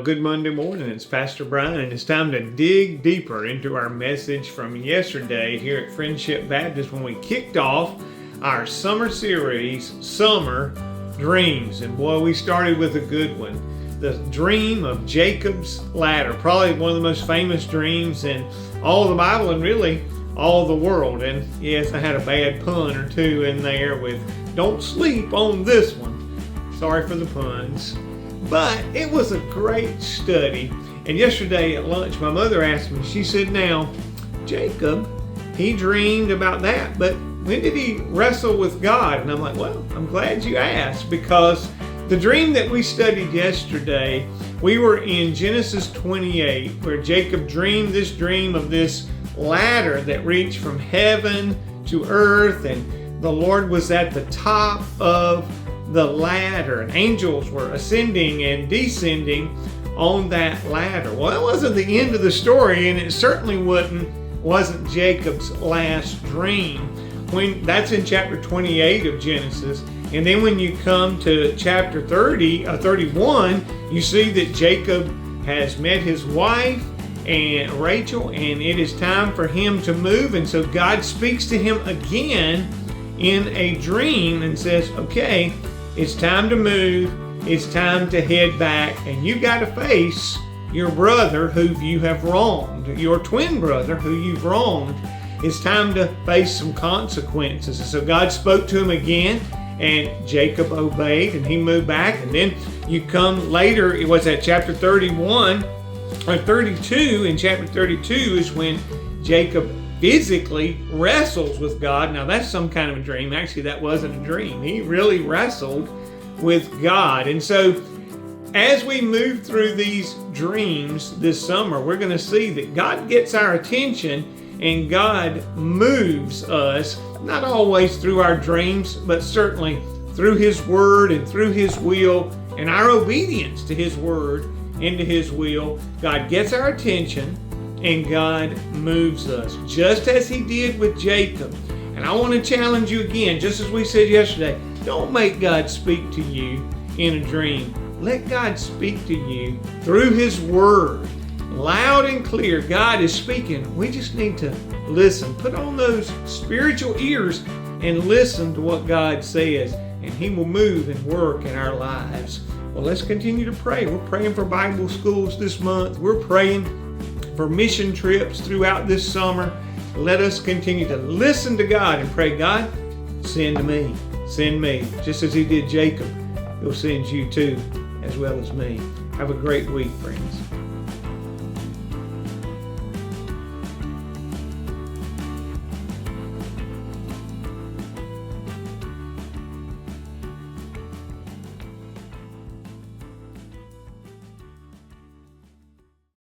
good Monday morning. It's Pastor Brian, and it's time to dig deeper into our message from yesterday here at Friendship Baptist when we kicked off our summer series, Summer Dreams. And boy, we started with a good one. The dream of Jacob's ladder, probably one of the most famous dreams in all of the Bible and really all the world. And yes, I had a bad pun or two in there with "don't sleep on this one." Sorry for the puns. But it was a great study. And yesterday at lunch, my mother asked me, she said, "Now, Jacob, he dreamed about that, but when did he wrestle with God?" And I'm like, well, I'm glad you asked, because the dream that we studied yesterday, we were in Genesis 28, where Jacob dreamed this dream of this ladder that reached from heaven to earth, and the Lord was at the top of the ladder, and angels were ascending and descending on that ladder. Well, that wasn't the end of the story, and it certainly wasn't Jacob's last dream. That's in chapter 28 of Genesis. And then when you come to chapter 31, you see that Jacob has met his wife and Rachel, and it is time for him to move. And so God speaks to him again in a dream and says, okay, it's time to move. It's time to head back, and you got to face your brother who you have wronged, your twin brother who you've wronged. It's time to face some consequences. And so God spoke to him again, and Jacob obeyed, and he moved back. And then you come later, it was at chapter 31 or 32. In chapter 32 is when Jacob physically wrestles with God. Now that's some kind of a dream. Actually, that wasn't a dream. He really wrestled with God. And so as we move through these dreams this summer, we're going to see that God gets our attention and God moves us, not always through our dreams, but certainly through His Word and through His will and our obedience to His Word and to His will. God gets our attention and God moves us, just as He did with Jacob. And I want to challenge you again, just as we said yesterday, don't make God speak to you in a dream. Let God speak to you through His Word. Loud and clear, God is speaking. We just need to listen. Put on those spiritual ears and listen to what God says, and He will move and work in our lives. Well, let's continue to pray. We're praying for Bible schools this month. We're praying for mission trips throughout this summer. Let us continue to listen to God and pray, God, send me. Send me. Just as He did Jacob, He'll send you too, as well as me. Have a great week, friends.